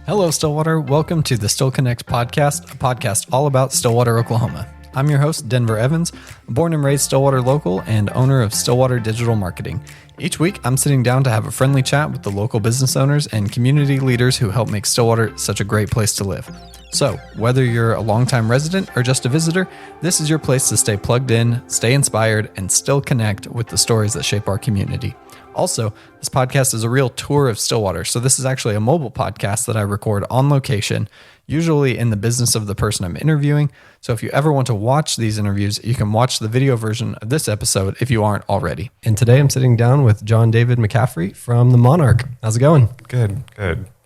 Hello, Stillwater. Welcome to the Still Connect podcast, a podcast all about Stillwater, Oklahoma. I'm your host, Denver Evans, a born and raised Stillwater local and owner of Stillwater Digital Marketing. Each week, I'm sitting down to have a friendly chat with the local business owners and community leaders who help make Stillwater such a great place to live. So, whether you're a longtime resident or just a visitor, this is your place to stay plugged in, stay inspired, and still connect with the stories that shape our community. Also, this podcast is a real tour of Stillwater, so this is actually a mobile podcast that I record on location, usually in the business of the person I'm interviewing. So if you ever want to watch these interviews, you can watch the video version of this episode if you aren't already. And today I'm sitting down with John David McAffrey from the Monarch. How's it going? Good.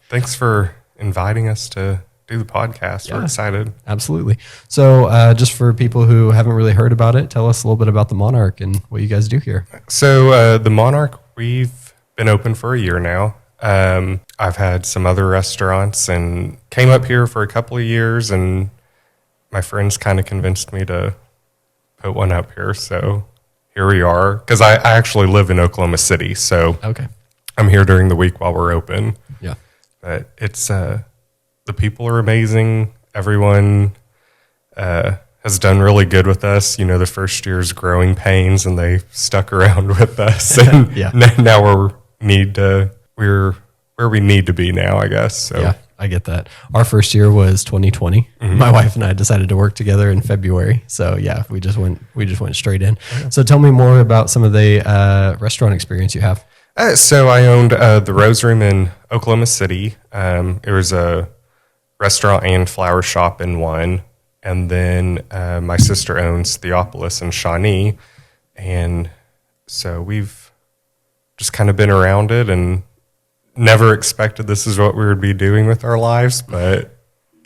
Thanks for inviting us to do the podcast. Yeah, we're excited. Absolutely. So just for people who haven't really heard about it, tell us a little bit about the Monarch and what you guys do here. So the Monarch, we've been open for a year now. I've had some other restaurants and came up here for a couple of years, and my friends kind of convinced me to put one up here. So here we are, because I actually live in Oklahoma City. So okay, I'm here during the week while we're open. Yeah. But it's, the people are amazing. Everyone has done really good with us. You know, the first year's growing pains, and they stuck around with us. And yeah. Now we're where we need to be now, I guess. So yeah, I get that. Our first year was 2020. Mm-hmm. My wife and I decided to work together in February. So yeah, we just went straight in. Okay. So tell me more about some of the restaurant experience you have. So I owned the Rose Room in Oklahoma City. It was a restaurant and flower shop in one. And then my sister owns Theopolis in Shawnee. And so we've just kind of been around it and never expected this is what we would be doing with our lives. But,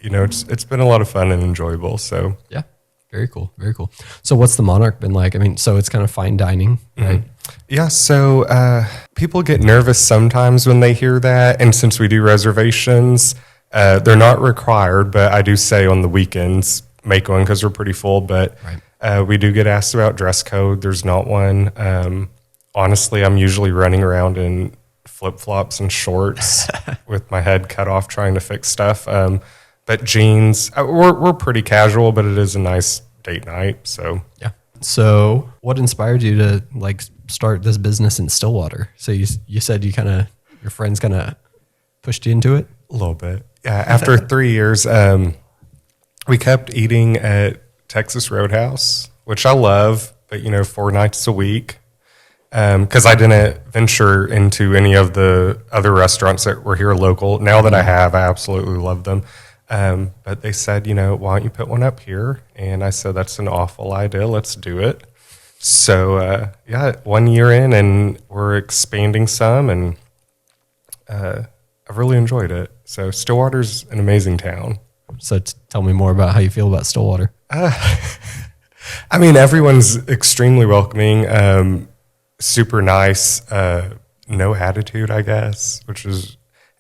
you know, it's been a lot of fun and enjoyable. So yeah, very cool. Very cool. So what's the Monarch been like? I mean, so it's kind of fine dining, right? Mm-hmm. Yeah. So people get nervous sometimes when they hear that. And since we do reservations, they're not required, but I do say on the weekends, make one because we're pretty full. But we do get asked about dress code. There's not one. Honestly, I'm usually running around in flip-flops and shorts with my head cut off trying to fix stuff. But jeans, we're pretty casual, but it is a nice date night. So yeah. So what inspired you to like start this business in Stillwater? So you said your friends kind of pushed you into it? A little bit. Yeah. After 3 years, we kept eating at Texas Roadhouse, which I love, but 4 nights a week. Because I didn't venture into any of the other restaurants that were here local. Now that I have, I absolutely love them. But they said, why don't you put one up here? And I said, that's an awful idea. Let's do it. So, 1 year in, and we're expanding some, and I've really enjoyed it. So Stillwater's an amazing town. So tell me more about how you feel about Stillwater. I mean, everyone's extremely welcoming. Super nice, no attitude, I guess,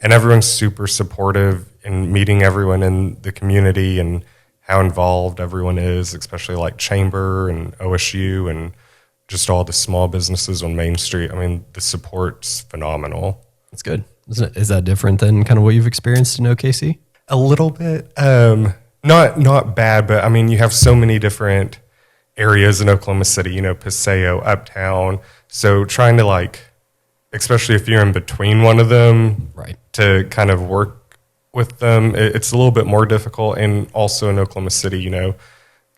and everyone's super supportive in meeting everyone in the community and how involved everyone is, especially like Chamber and OSU and just all the small businesses on Main Street. I mean, the support's phenomenal. That's good. Is that different than kind of what you've experienced in OKC? A little bit. Not bad, but I mean, you have so many different areas in Oklahoma City, Paseo, Uptown. So trying to especially if you're in between one of them, right, to kind of work with them, it's a little bit more difficult. And also in Oklahoma City,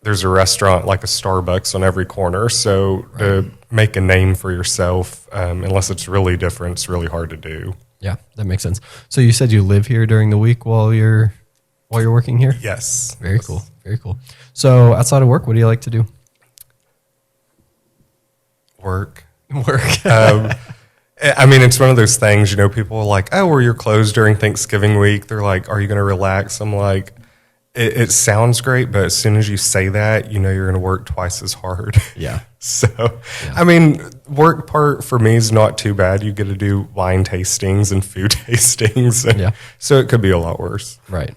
there's a restaurant like a Starbucks on every corner. So to make a name for yourself, unless it's really different, it's really hard to do. Yeah, that makes sense. So you said you live here during the week while you're working here? Yes. Very cool. Very cool. So outside of work, what do you like to do? Work. I mean, it's one of those things, people are like, oh, well, you're closed during Thanksgiving week. They're like, are you going to relax? I'm like, it sounds great, but as soon as you say that, you're going to work twice as hard. Yeah. So, yeah. I mean, work part for me is not too bad. You get to do wine tastings and food tastings. And so it could be a lot worse. Right.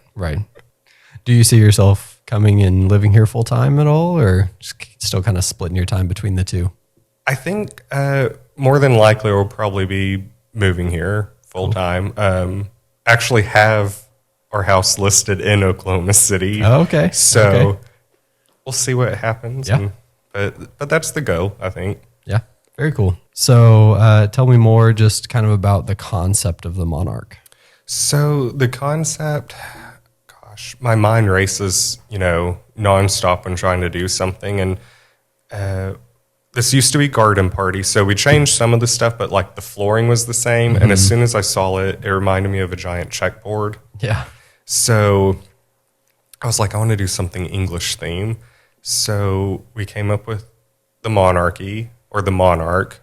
Do you see yourself coming and living here full time at all, or just still kind of splitting your time between the two? I think more than likely we'll probably be moving here full time. Actually have our house listed in Oklahoma City. Oh, okay. So we'll see what happens. Yeah. But that's the goal, I think. Yeah. Very cool. So tell me more just kind of about the concept of the Monarch. So the concept, gosh, my mind races, nonstop when trying to do something. And this used to be garden party. So we changed some of the stuff, but like the flooring was the same. And as soon as I saw it, it reminded me of a giant checkboard. Yeah. So I was like, I want to do something English theme. So we came up with the Monarchy, or the Monarch,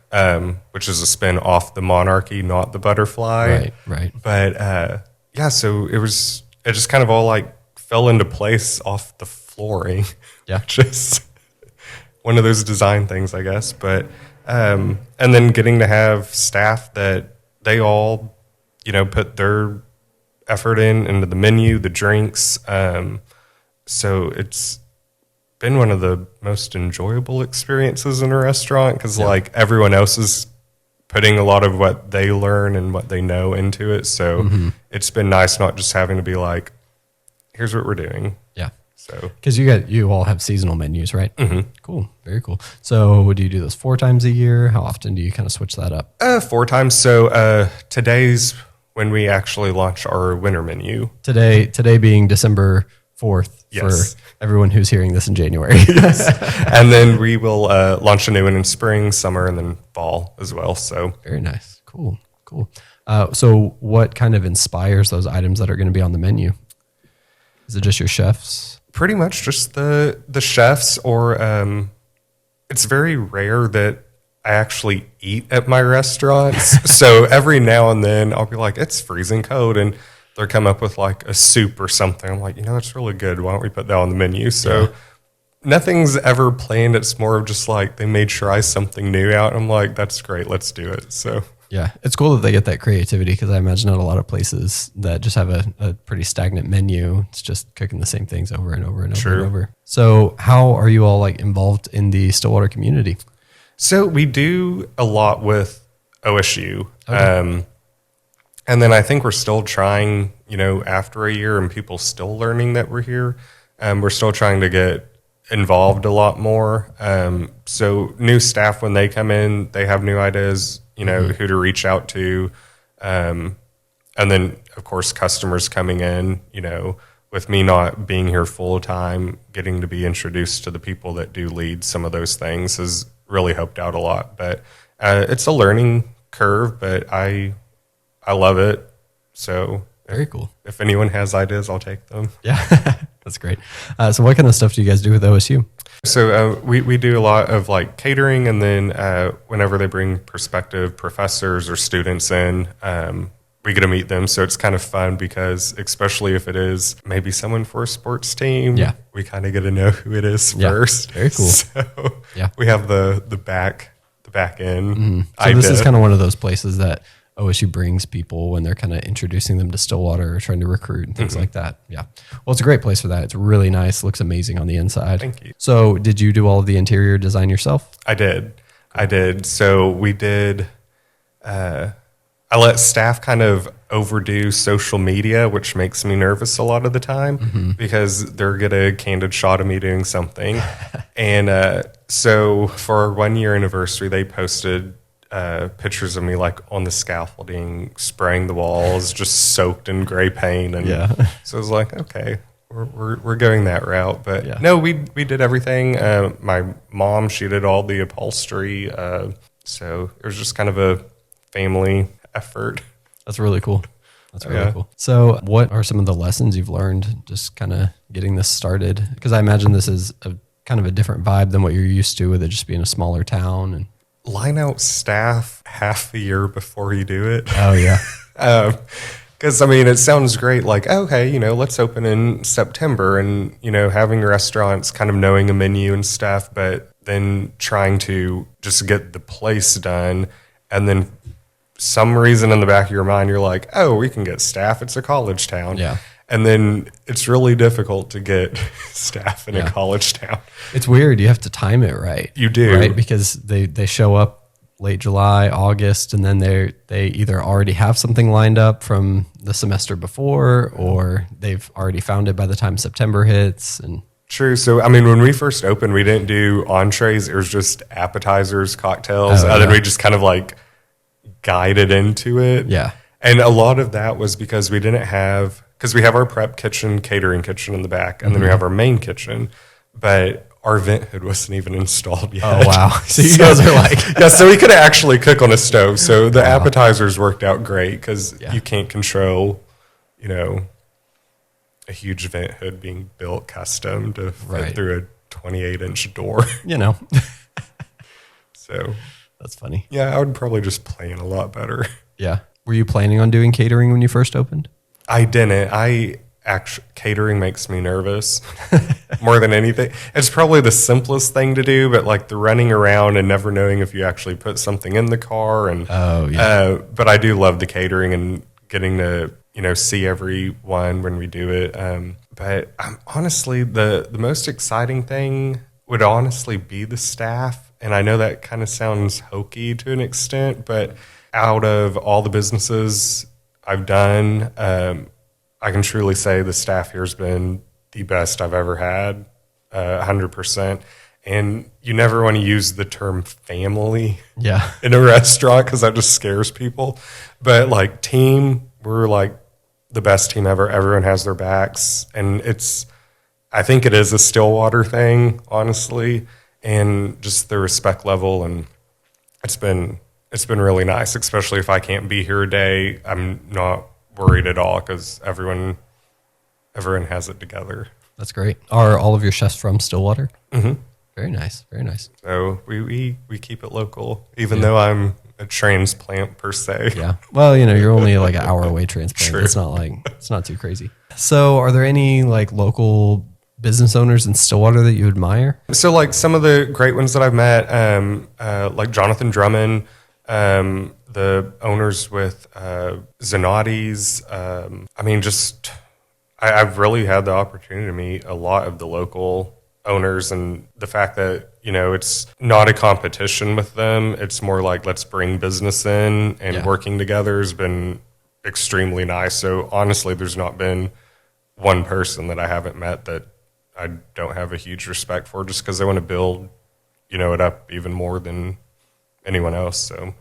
which is a spin off the monarchy, not the butterfly. Right. But so it just kind of all like fell into place off the flooring. Yeah. Which is one of those design things, I guess. But and then getting to have staff that they all, put their effort into the menu, the drinks. So it's been one of the most enjoyable experiences in a restaurant because like everyone else is putting a lot of what they learn and what they know into it. So it's been nice not just having to be like, here's what we're doing. Yeah. So because you all have seasonal menus, right? Cool. Very cool. So do you do this 4 times a year? How often do you kind of switch that up? 4 times. So today's when we actually launch our winter menu. Today being December 4th Yes. for everyone who's hearing this in January. And then we will launch a new one in spring, summer, and then fall as well. So Very nice. Cool. So what kind of inspires those items that are going to be on the menu? Is it just your chefs? pretty much just the chefs, or it's very rare that I actually eat at my restaurants. So every now and then I'll be like, it's freezing cold, and they'll come up with like a soup or something. I'm like, that's really good. Why don't we put that on the menu? So nothing's ever planned. It's more of just like they may try something new out. I'm like, that's great. Let's do it. So yeah, it's cool that they get that creativity, because I imagine at a lot of places that just have a pretty stagnant menu. It's just cooking the same things over and over and over and over. So how are you all like involved in the Stillwater community? So we do a lot with OSU. Okay. And then I think we're still trying, after a year and people still learning that we're here, we're still trying to get involved a lot more. So new staff, when they come in, they have new ideas, who to reach out to. And then, of course, customers coming in, with me not being here full time, getting to be introduced to the people that do lead some of those things has really helped out a lot. But it's a learning curve, but I love it. So Very cool. If anyone has ideas, I'll take them. Yeah, that's great. So what kind of stuff do you guys do with OSU? So we do a lot of like catering, and then whenever they bring prospective professors or students in, we get to meet them. So it's kind of fun because, especially if it is maybe someone for a sports team, we kind of get to know who it is first. Very cool. So we have the back end. Mm-hmm. So this is kind of one of those places that OSU brings people when they're kind of introducing them to Stillwater or trying to recruit and things like that. Yeah. Well, it's a great place for that. It's really nice. Looks amazing on the inside. Thank you. So did you do all of the interior design yourself? I did. So we did, I let staff kind of overdo social media, which makes me nervous a lot of the time because they'll get a candid shot of me doing something. And so for our 1 year anniversary, they posted pictures of me like on the scaffolding, spraying the walls, just soaked in gray paint. And so I was like, okay, we're going that route. But no, we did everything. My mom, she did all the upholstery. So it was just kind of a family effort. That's really cool. That's really cool. So what are some of the lessons you've learned just kind of getting this started? Because I imagine this is a kind of a different vibe than what you're used to with it just being a smaller town. And line out staff half a year before you do it. Oh, yeah. Because, it sounds great. Like, okay, let's open in September and, having restaurants kind of knowing a menu and stuff, but then trying to just get the place done. And then some reason in the back of your mind, you're like, oh, we can get staff. It's a college town. Yeah. And then it's really difficult to get staff in a college town. It's weird. You have to time it right. You do. Right? Because they show up, late July, August, and then they either already have something lined up from the semester before, or they've already found it by the time September hits. And True. So, I mean, when we first opened, we didn't do entrees. It was just appetizers, cocktails. Oh, And then we just kind of like guided into it. Yeah. And a lot of that was because we didn't have, because we have our prep kitchen, catering kitchen in the back, and then we have our main kitchen, but our vent hood wasn't even installed yet. Oh, wow. So you guys are like... Yeah, so we could actually cook on a stove. So the appetizers worked out great because you can't control, you know, a huge vent hood being built custom to fit through a 28-inch door. You know. So that's funny. Yeah, I would probably just plan a lot better. Yeah. Were you planning on doing catering when you first opened? I didn't. Catering makes me nervous more than anything. It's probably the simplest thing to do, but like the running around and never knowing if you actually put something in the car. And but I do love the catering and getting to, you know, see everyone when we do it. But honestly, the most exciting thing would honestly be the staff. And I know that kind of sounds hokey to an extent, but out of all the businesses I've done, I can truly say the staff here has been the best I've ever had, 100%. And you never want to use the term family in a restaurant because that just scares people. But like team, we're like the best team ever. Everyone has their backs. And I think it is a Stillwater thing, honestly. And just the respect level. And it's been really nice, especially if I can't be here a day. I'm not worried at all because everyone has it together. That's great. Are all of your chefs from Stillwater? Mm-hmm. Very nice. Very nice. So we keep it local, even though I'm a transplant per se. Yeah. Well, you know, you're only like an hour away transplant. True. It's not too crazy. So are there any like local business owners in Stillwater that you admire? So like some of the great ones that I've met, like Jonathan Drummond, the owners with Zanotti's. I mean, I've really had the opportunity to meet a lot of the local owners, and the fact that, you know, it's not a competition with them. It's more like let's bring business in, and working together has been extremely nice. So honestly, there's not been one person that I haven't met that I don't have a huge respect for, just because they want to build, you know, it up even more than anyone else. So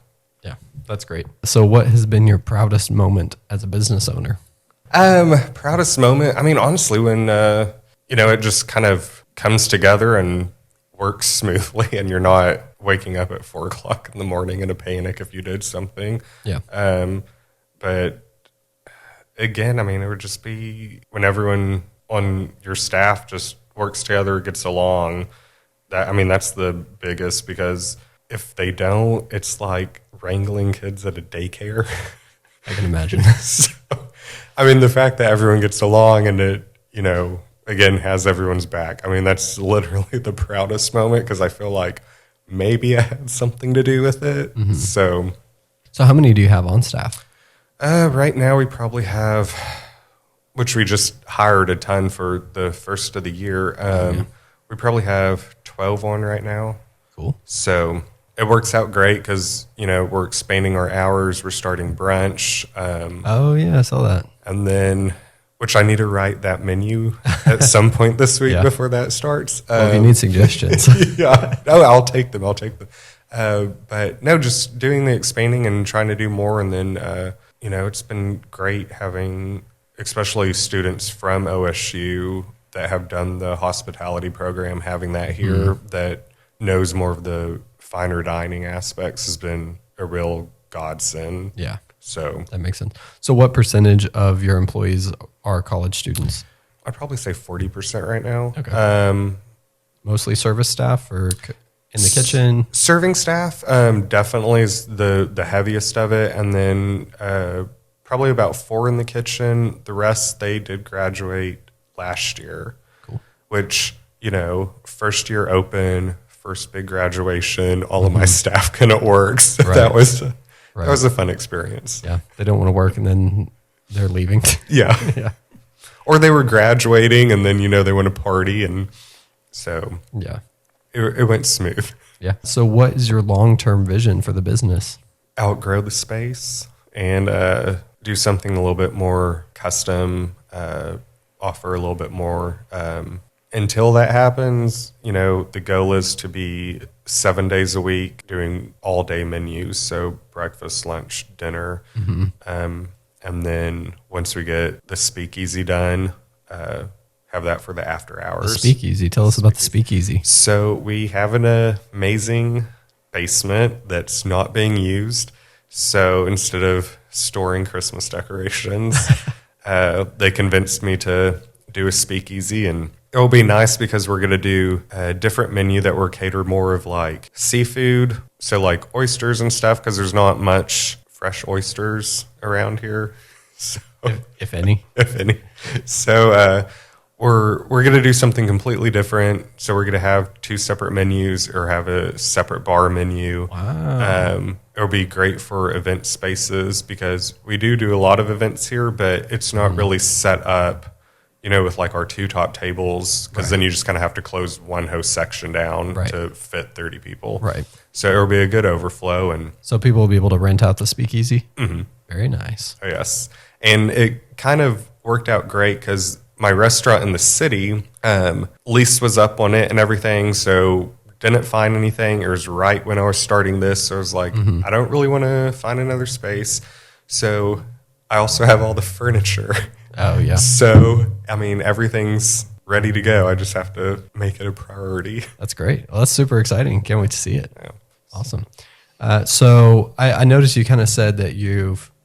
yeah, that's great. So what has been your proudest moment as a business owner? Proudest moment, I mean, honestly, when you know, it just kind of comes together and works smoothly, and you're not waking up at 4:00 in the morning in a panic if you did something. But again, I mean, it would just be when everyone on your staff just works together, gets along. That's the biggest, because if they don't, it's like wrangling kids at a daycare. I can imagine. So, I mean, the fact that everyone gets along and it, you know, again, has everyone's back. I mean, that's literally the proudest moment, because I feel like maybe I had something to do with it. Mm-hmm. So how many do you have on staff? Right now we probably have, which we just hired a ton for the first of the year. We probably have 12 on right now. Cool. So it works out great because, you know, we're expanding our hours. We're starting brunch. Oh, yeah, I saw that. And then, which I need to write that menu at some point this week before that starts. Well, if you need suggestions. Yeah. Oh, I'll take them. But no, just doing the expanding and trying to do more. And then, you know, it's been great having, especially students from OSU that have done the hospitality program, having that here that knows more of the finer dining aspects has been a real godsend. Yeah. So that makes sense. So what percentage of your employees are college students? I'd probably say 40% right now. Okay. Mostly service staff or in the kitchen? Serving staff definitely is the heaviest of it. And then probably about 4 in the kitchen. The rest, they did graduate last year. Cool. Which, you know, first year open, first big graduation, all of my staff couldn't work. So that was a fun experience. Yeah. They don't want to work and then they're leaving. Yeah. Or they were graduating and then, you know, they want to party. And so it went smooth. Yeah. So what is your long-term vision for the business? Outgrow the space and do something a little bit more custom, offer a little bit more. Until that happens, the goal is to be 7 days a week doing all day menus. So breakfast, lunch, dinner. And then once we get the speakeasy done, have that for the after hours. The speakeasy. Tell us about the speakeasy. So we have an amazing basement that's not being used. So instead of storing Christmas decorations, they convinced me to do a speakeasy, and it'll be nice because we're going to do a different menu that we're catered more of like seafood. So like oysters and stuff, because there's not much fresh oysters around here. So, if any. So we're going to do something completely different. So we're going to have 2 separate menus or have a separate bar menu. Wow. It'll be great for event spaces because we do a lot of events here, but it's not really set up, with like our 2 top tables, because then you just kind of have to close one host section down to fit 30 people. Right. So it'll be a good overflow. And so people will be able to rent out the speakeasy? Mm-hmm. Very nice. Oh, yes. And it kind of worked out great because my restaurant in the city, lease was up on it and everything. So didn't find anything. It was right when I was starting this. So I was like, I don't really want to find another space. So I also have all the furniture. Oh, yeah. So, everything's ready to go. I just have to make it a priority. That's great. Well, that's super exciting. Can't wait to see it. Yeah. Awesome. So I noticed you kind of said that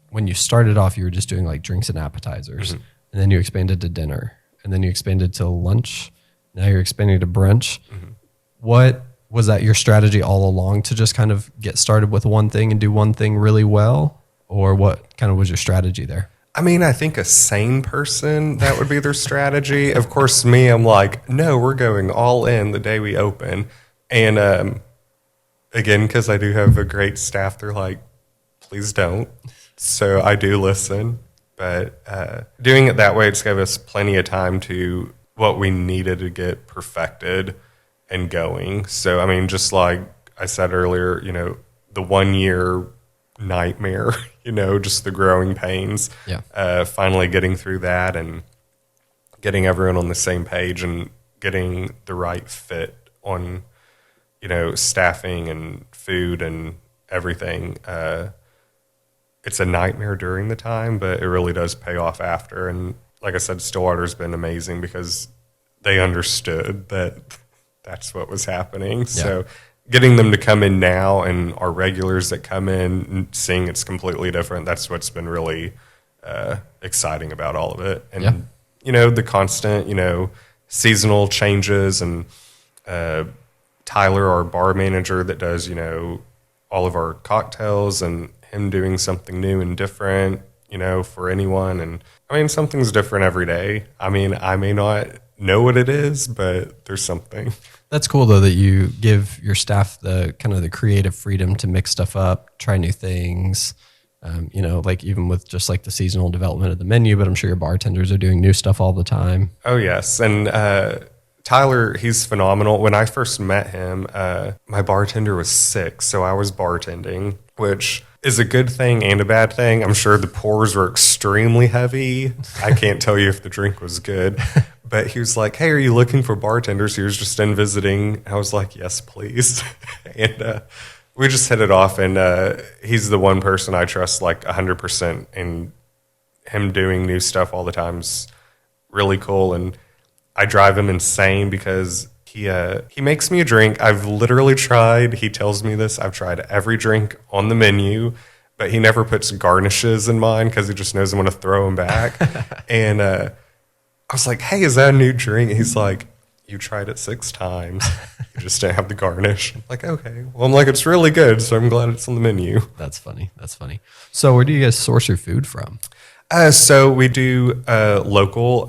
when you started off, you were just doing like drinks and appetizers, and then you expanded to dinner, and then you expanded to lunch. Now you're expanding to brunch. What was that your strategy all along, to just kind of get started with one thing and do one thing really well? Or what kind of was your strategy there? I think a sane person, that would be their strategy. Of course, me, I'm like, no, we're going all in the day we open. And again, because I do have a great staff, they're like, please don't. So I do listen. But doing it that way, it's gave us plenty of time to what we needed to get perfected and going. So, just like I said earlier, the 1 year nightmare, just the growing pains. Yeah. Finally getting through that and getting everyone on the same page and getting the right fit on, staffing and food and everything. It's a nightmare during the time, but it really does pay off after. And like I said, Stillwater's been amazing because they understood that that's what was happening. Yeah. So getting them to come in now and our regulars that come in and seeing it's completely different, that's what's been really exciting about all of it. And, the constant, seasonal changes, and Tyler, our bar manager that does, all of our cocktails, and him doing something new and different, for anyone. And something's different every day. I may not know what it is, but there's something. That's cool though, that you give your staff the kind of the creative freedom to mix stuff up, try new things. Like even with just like the seasonal development of the menu, but I'm sure your bartenders are doing new stuff all the time. Oh yes. And Tyler, he's phenomenal. When I first met him, my bartender was sick, so I was bartending, which is a good thing and a bad thing. I'm sure the pours were extremely heavy. I can't tell you if the drink was good, but he was like, hey, are you looking for bartenders? He was just in visiting. I was like, yes, please. And we just hit it off, and he's the one person I trust like 100%, and him doing new stuff all the time is really cool. And I drive him insane because he makes me a drink. I've literally tried, he tells me this, I've tried every drink on the menu, but he never puts garnishes in mine because he just knows I'm going to throw them back. And I was like, hey, is that a new drink? And he's like, you tried it 6 times. You just didn't have the garnish. I'm like, okay. Well, I'm like, it's really good, so I'm glad it's on the menu. That's funny. So where do you guys source your food from? So we do local.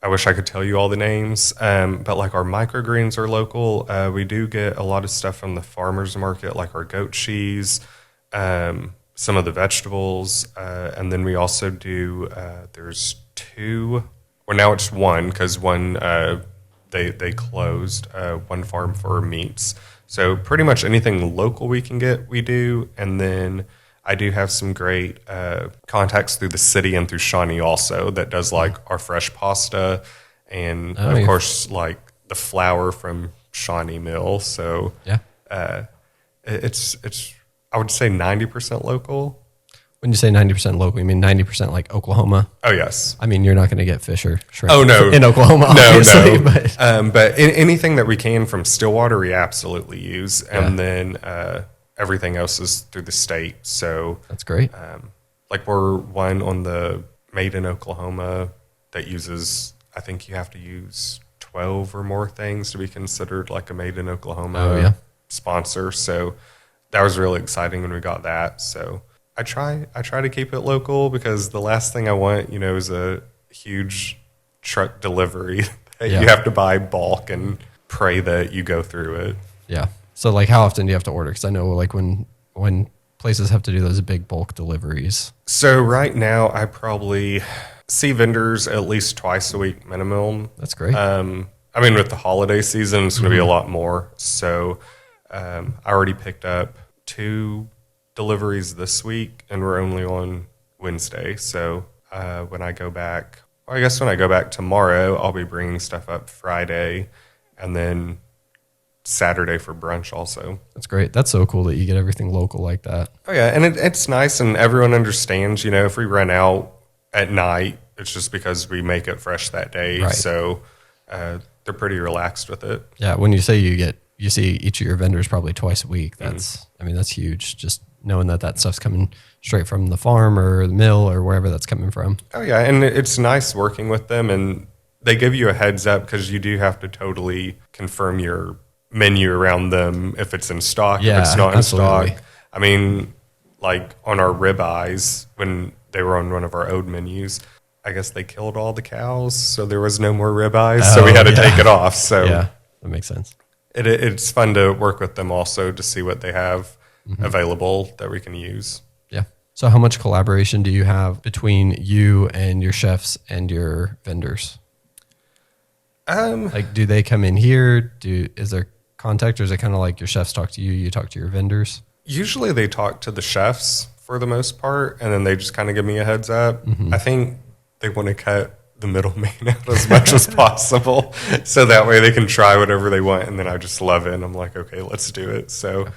I wish I could tell you all the names, but like our microgreens are local. We do get a lot of stuff from the farmer's market, like our goat cheese, some of the vegetables, and then we also do, there's 2, or now it's 1, because one, they closed, one farm for meats. So pretty much anything local we can get, we do. And then I do have some great contacts through the city and through Shawnee also that does like our fresh pasta and of course like the flour from Shawnee Mill. So it's I would say 90% local. When you say 90% local, you mean 90% like Oklahoma? Oh, yes. I mean, you're not going to get fish or shrimp in Oklahoma, obviously. No. But anything that we can from Stillwater, we absolutely use. And then everything else is through the state. So that's great. Like we're one on the Made in Oklahoma that uses, I think you have to use 12 or more things to be considered like a Made in Oklahoma sponsor. So that was really exciting when we got that. So I try to keep it local because the last thing I want, is a huge truck delivery that you have to buy bulk and pray that you go through it. Yeah. So like how often do you have to order? Because I know like when places have to do those big bulk deliveries. So right now I probably see vendors at least twice a week minimum. That's great. I mean, with the holiday season, it's going to be a lot more. So I already picked up 2 deliveries this week, and we're only on Wednesday. So when I go back tomorrow, I'll be bringing stuff up Friday, and then Saturday for brunch also. That's great. That's so cool that you get everything local like that. Oh yeah, and it's nice, and everyone understands. If we run out at night, it's just because we make it fresh that day. Right. So they're pretty relaxed with it. Yeah, when you say you see each of your vendors probably twice a week, that's huge. Just knowing that stuff's coming straight from the farm or the mill or wherever that's coming from. Oh yeah, and it's nice working with them, and they give you a heads up because you do have to totally confirm your menu around them if it's in stock, if it's not in stock. I mean, like on our ribeyes, when they were on one of our old menus, I guess they killed all the cows, so there was no more ribeyes, so we had to take it off. So yeah, that makes sense. It's fun to work with them also to see what they have available that we can use. Yeah. So how much collaboration do you have between you and your chefs and your vendors? Like, do they come in here? Is there contact, or is it kind of like your chefs talk to you, you talk to your vendors? Usually they talk to the chefs for the most part, and then they just kind of give me a heads up. I think they want to cut the middleman out as much as possible, so that way they can try whatever they want, and then I just love it, and I'm like, okay, let's do it. So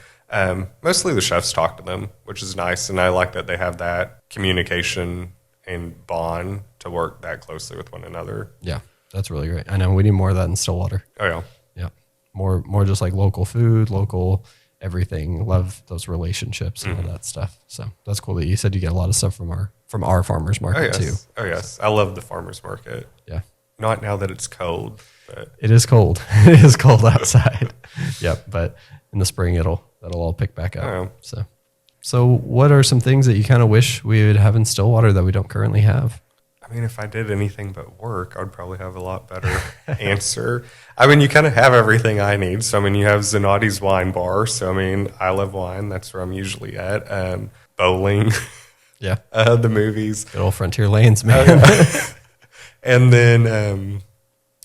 mostly the chefs talk to them, which is nice, and I like that they have that communication and bond to work that closely with one another. Yeah, that's really great. I know we need more of that in Stillwater. Oh yeah. Yeah. More just like local food, local everything. Love those relationships and all that stuff. So that's cool that you said you get a lot of stuff from our farmers market too. Oh yes. I love the farmers market. Yeah. Not now that it's cold, but it is cold. It is cold outside. Yep. But in the spring that'll all pick back up. So what are some things that you kind of wish we would have in Stillwater that we don't currently have? I mean, if I did anything but work, I would probably have a lot better answer. I mean, you kind of have everything I need. So, I mean, you have Zanotti's Wine Bar. So, I mean, I love wine. That's where I'm usually at. Bowling. Yeah. The movies. Good old Frontier Lanes, man. And then,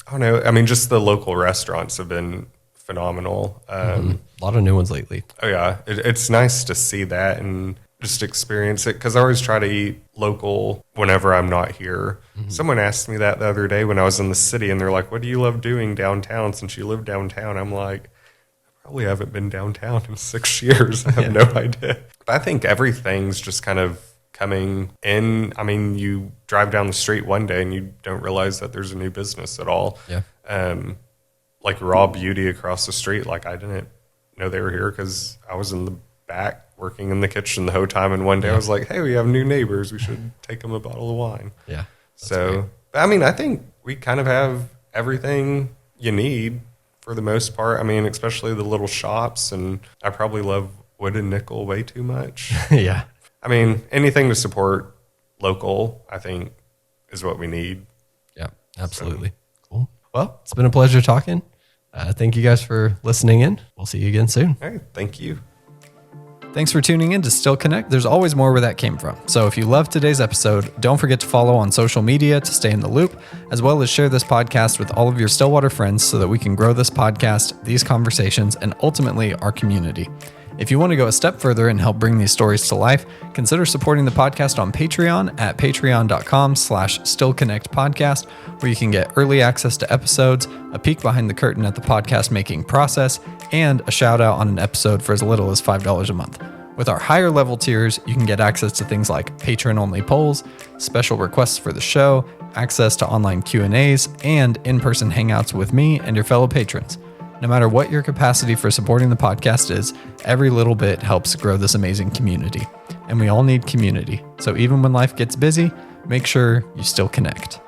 I don't know. I mean, just the local restaurants have been phenomenal. A lot of new ones lately. Oh, yeah. It's nice to see that and just experience it, because I always try to eat local whenever I'm not here. Someone asked me that the other day when I was in the city, and they're like, what do you love doing downtown since you live downtown? I'm like, I probably haven't been downtown in 6 years. I have no idea. But I think everything's just kind of coming in. I mean, you drive down the street one day and you don't realize that there's a new business at all. Yeah. Like Raw Beauty across the street, like I didn't know they were here because I was in the back working in the kitchen the whole time, and one day I was like, hey, we have new neighbors, we should take them a bottle of wine. Yeah. So great. I mean, I think we kind of have everything you need for the most part. I mean, especially the little shops, and I probably love wood and nickel way too much. Yeah. I mean, anything to support local, I think, is what we need. Yeah, absolutely. So. Cool. Well, it's been a pleasure talking. Thank you guys for listening in. We'll see you again soon. All right. Thank you. Thanks for tuning in to Still Connect. There's always more where that came from. So if you loved today's episode, don't forget to follow on social media to stay in the loop, as well as share this podcast with all of your Stillwater friends so that we can grow this podcast, these conversations, and ultimately our community. If you want to go a step further and help bring these stories to life, consider supporting the podcast on Patreon at patreon.com/stillconnectpodcast, where you can get early access to episodes, a peek behind the curtain at the podcast making process, and a shout out on an episode for as little as $5 a month. With our higher level tiers, you can get access to things like patron-only polls, special requests for the show, access to online Q&As, and in-person hangouts with me and your fellow patrons. No matter what your capacity for supporting the podcast is, every little bit helps grow this amazing community. And we all need community. So even when life gets busy, make sure you still connect.